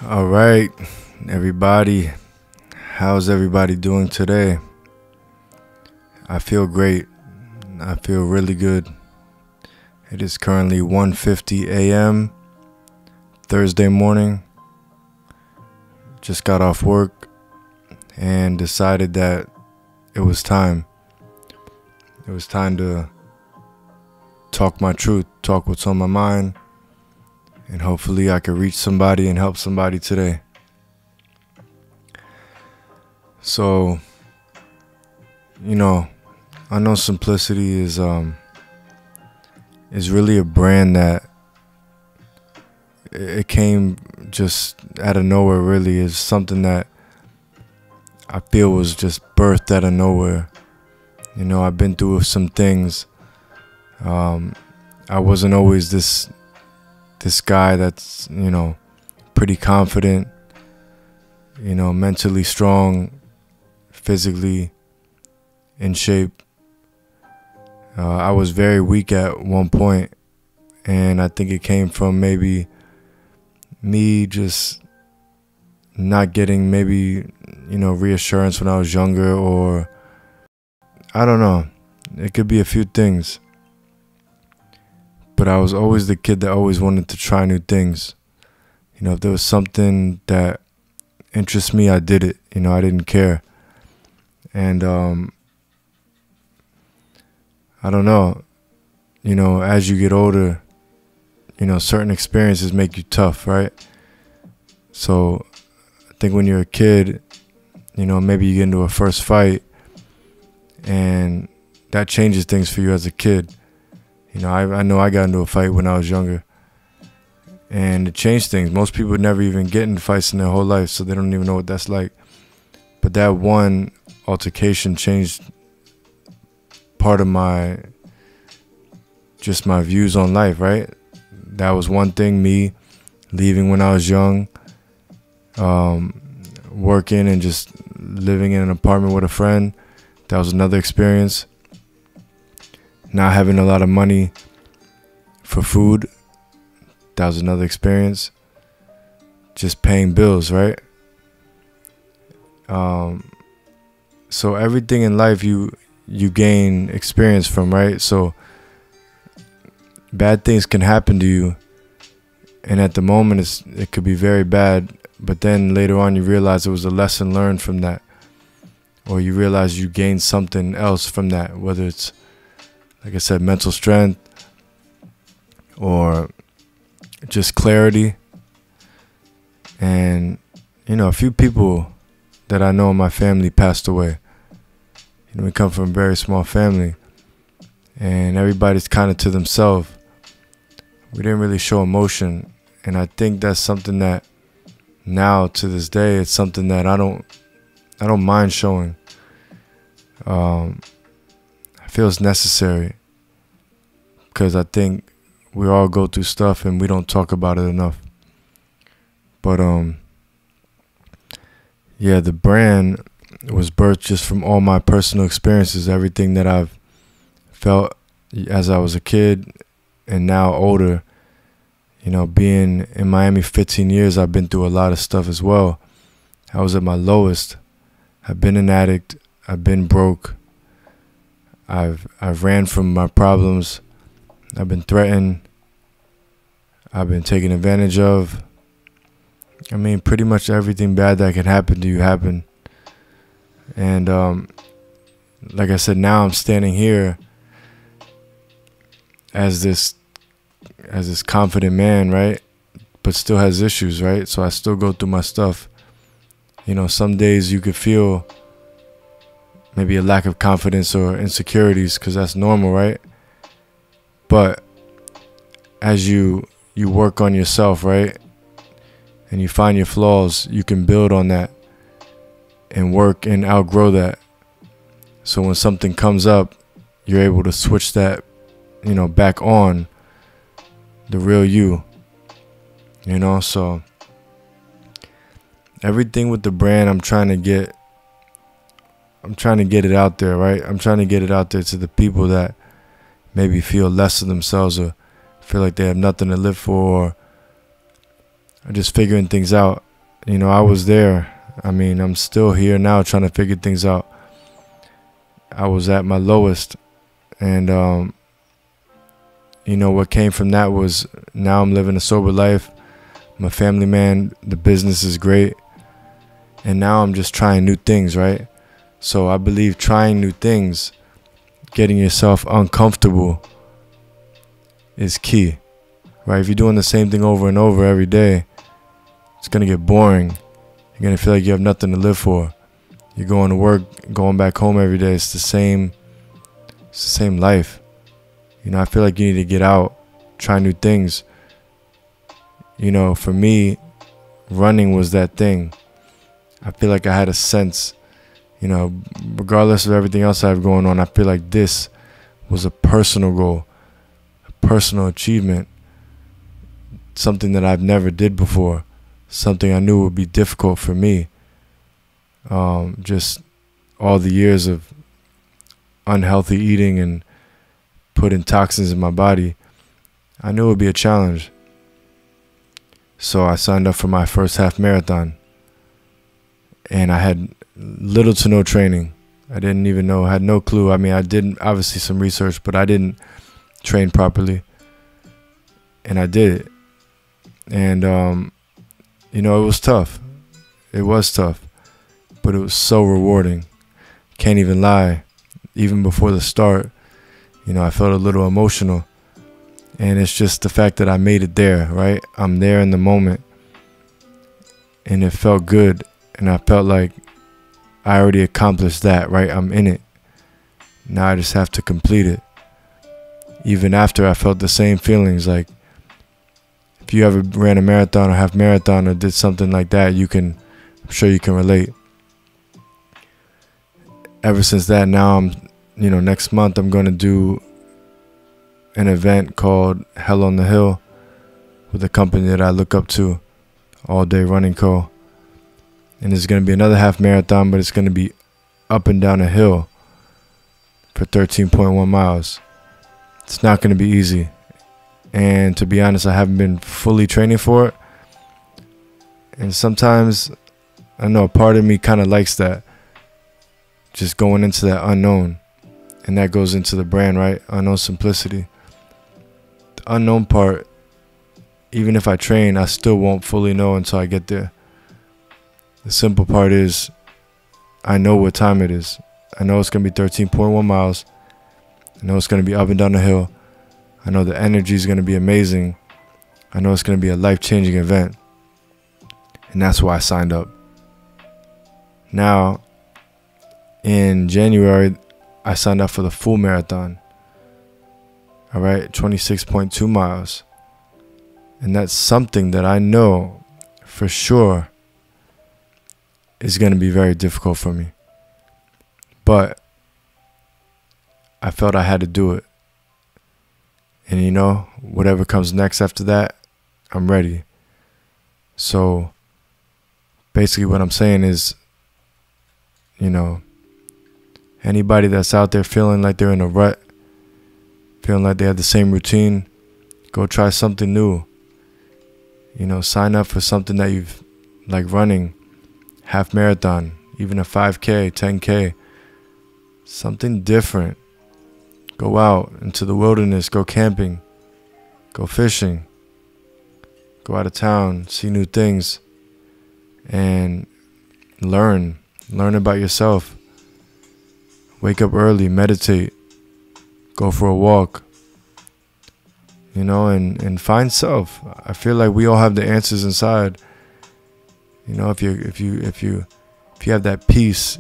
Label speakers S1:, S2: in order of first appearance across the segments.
S1: All right, everybody. How's everybody doing today? I feel great. I feel really good. It is currently 1:50 a.m. Thursday morning. Just got off work and decided that it was time. It was time to talk my truth, talk what's on my mind, and hopefully I could reach somebody and help somebody today. So, UnknownSimplicity is really a brand that it came just out of nowhere. Really, is something that I feel was just birthed out of nowhere. I've been through some things. I wasn't always this guy that's pretty confident, mentally strong, physically in shape. I was very weak at one point, and I think it came from maybe me just not getting reassurance when I was younger, or I don't know. It could be a few things. But I was always the kid that always wanted to try new things. If there was something that interests me, I did it. I didn't care. And I don't know. As you get older, certain experiences make you tough, right? So I think when you're a kid, maybe you get into a first fight, and that changes things for you as a kid. I know I got into a fight when I was younger, and it changed things. Most people never even get in fights in their whole life, so they don't even know what that's like. But that one altercation changed part of my views on life, right? That was one thing, me leaving when I was young, working and just living in an apartment with a friend. That was another experience. Not having a lot of money for food, that was another experience. Just paying bills, right? So everything in life you gain experience from, right? So bad things can happen to you, and at the moment it could be very bad, but then later on you realize it was a lesson learned from that, or you realize you gained something else from that, whether it's, like I said, mental strength, or just clarity. And a few people that I know in my family passed away. We come from a very small family, and everybody's kind of to themselves. We didn't really show emotion, and I think that's something that now to this day, it's something that I don't mind showing. I feel it's necessary, because I think we all go through stuff and we don't talk about it enough. But the brand was birthed just from all my personal experiences, everything that I've felt as I was a kid and now older. Being in Miami 15 years, I've been through a lot of stuff as well. I was at my lowest. I've been an addict. I've been broke. I've ran from my problems. I've been threatened. I've been taken advantage of. Pretty much everything bad that can happen to you happened. And like I said, now I'm standing here as this confident man, right? But still has issues, right? So I still go through my stuff. Some days you could feel maybe a lack of confidence or insecurities, because that's normal, right? But as you work on yourself, right, and you find your flaws, you can build on that and work and outgrow that. So when something comes up, you're able to switch that, back on the real you. So everything with the brand, I'm trying to get it out there, right? I'm trying to get it out there to the people that maybe feel less of themselves, or feel like they have nothing to live for, or are just figuring things out. you know, I was there. I mean, I'm still here now trying to figure things out. I was at my lowest, and you know, what came from that was now I'm living a sober life. I'm a family man. The business is great, and now I'm just trying new things, right? So I believe trying new things, getting yourself uncomfortable, is key, right? If you're doing the same thing over and over every day, it's gonna get boring. You're gonna feel like you have nothing to live for. You're going to work, going back home every day. It's the same life. You know, I feel like you need to get out, try new things. You know, for me, running was that thing. I feel like I had a sense, you know, regardless of everything else I have going on, I feel like this was a personal goal, a personal achievement, something that I've never did before, something I knew would be difficult for me. Just all the years of unhealthy eating and putting toxins in my body, I knew it would be a challenge. So I signed up for my first half marathon, and I had little to no training. I didn't even know, I had no clue. I mean, I did obviously some research, but I didn't train properly, and I did it. And you know, it was tough. It was tough, but it was so rewarding. Can't even lie. Even before the start, you know, I felt a little emotional. And it's just the fact that I made it there, right? I'm there in the moment. And it felt good. And I felt like I already accomplished that, right? I'm in it. Now I just have to complete it. Even after, I felt the same feelings. Like, if you ever ran a marathon or half marathon or did something like that, I'm sure you can relate. Ever since that, now you know, next month I'm going to do an event called Hell on the Hill with a company that I look up to, All Day Running Co. And it's going to be another half marathon, but it's going to be up and down a hill for 13.1 miles. It's not going to be easy. And to be honest, I haven't been fully training for it. And sometimes, I know a part of me kind of likes that. Just going into that unknown. And that goes into the brand, right? UnknownSimplicity. The unknown part, even if I train, I still won't fully know until I get there. The simple part is, I know what time it is. I know it's going to be 13.1 miles. I know it's going to be up and down the hill. I know the energy is going to be amazing. I know it's going to be a life-changing event. And that's why I signed up. Now, in January, I signed up for the full marathon. All right, 26.2 miles. And that's something that I know for sure is going to be very difficult for me. But I felt I had to do it. And you know, whatever comes next after that, I'm ready. So basically what I'm saying is, you know, anybody that's out there feeling like they're in a rut, feeling like they have the same routine, go try something new. You know, sign up for something that you've, like running, half marathon, even a 5K, 10K, something different. Go out into the wilderness, go camping, go fishing, go out of town, see new things, and learn about yourself. Wake up early, meditate, go for a walk, you know, and find self. I feel like we all have the answers inside. You know, if you have that peace,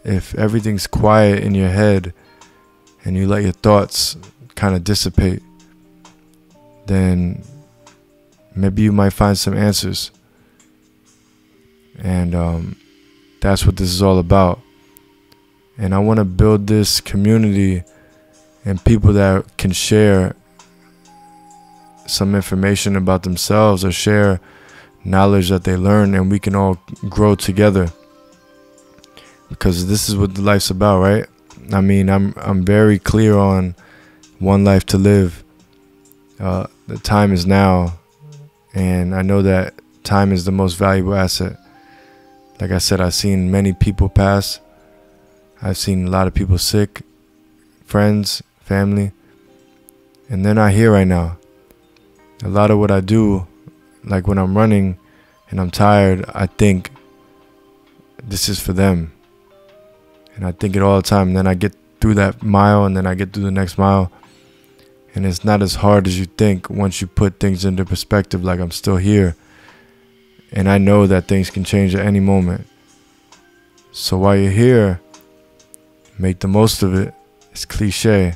S1: if everything's quiet in your head and you let your thoughts kind of dissipate, then maybe you might find some answers. And that's what this is all about. And I want to build this community and people that can share some information about themselves or share knowledge that they learn, and we can all grow together. Because this is what the life's about, right? I mean, I'm very clear on one life to live. The time is now, and I know that Time is the most valuable asset. Like I said, I've seen many people pass. I've seen a lot of people sick, friends, family, and they're not here right now. A lot of what I do, like when I'm running and I'm tired, I think this is for them. And I think it all the time. And then I get through that mile, and then I get through the next mile. And it's not as hard as you think once you put things into perspective, like I'm still here. And I know that things can change at any moment. So while you're here, make the most of it. It's cliche,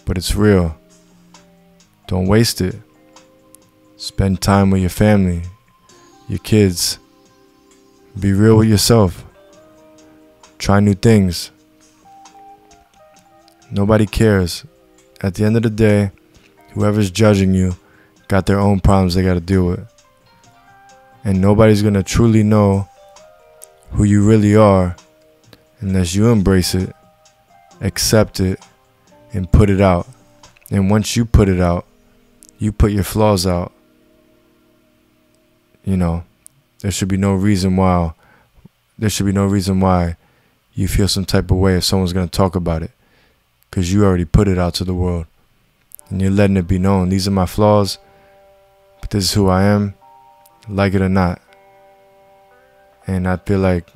S1: but it's real. Don't waste it. Spend time with your family, your kids. Be real with yourself. Try new things. Nobody cares. At the end of the day, whoever's judging you got their own problems they got to deal with. And nobody's going to truly know who you really are unless you embrace it, accept it, and put it out. And once you put it out, you put your flaws out, there should be no reason why you feel some type of way if someone's going to talk about it, because you already put it out to the world and you're letting it be known. These are my flaws, but this is who I am, like it or not. And I feel like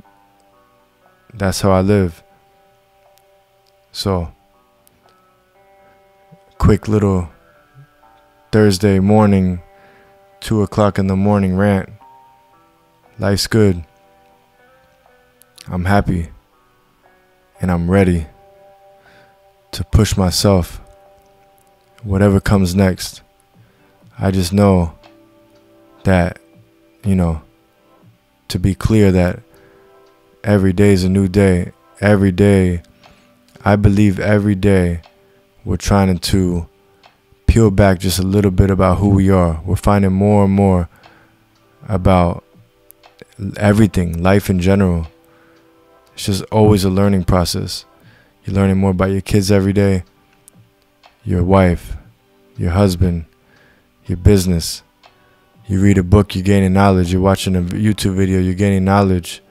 S1: that's how I live. So, quick little Thursday morning, 2 o'clock in the morning rant. Life's good. I'm happy. And I'm ready to push myself. Whatever comes next. I just know that, to be clear, that every day is a new day. Every day, I believe every day we're trying to peel back just a little bit about who we are. We're finding more and more about everything, life in general. It's just always a learning process. You're learning more about your kids every day, your wife, your husband, your business. You read a book, you're gaining knowledge. You're watching a YouTube video, you're gaining knowledge.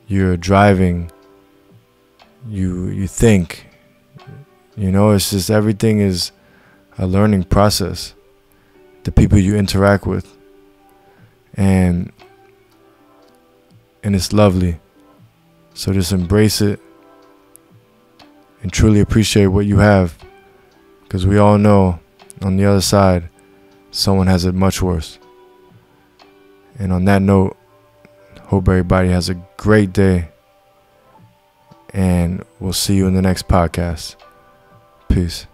S1: You're driving, you think. It's just everything is a learning process. The people you interact with. And it's lovely. So just embrace it and truly appreciate what you have, because we all know on the other side someone has it much worse. And on that note, hope everybody has a great day, and we'll see you in the next podcast. Peace.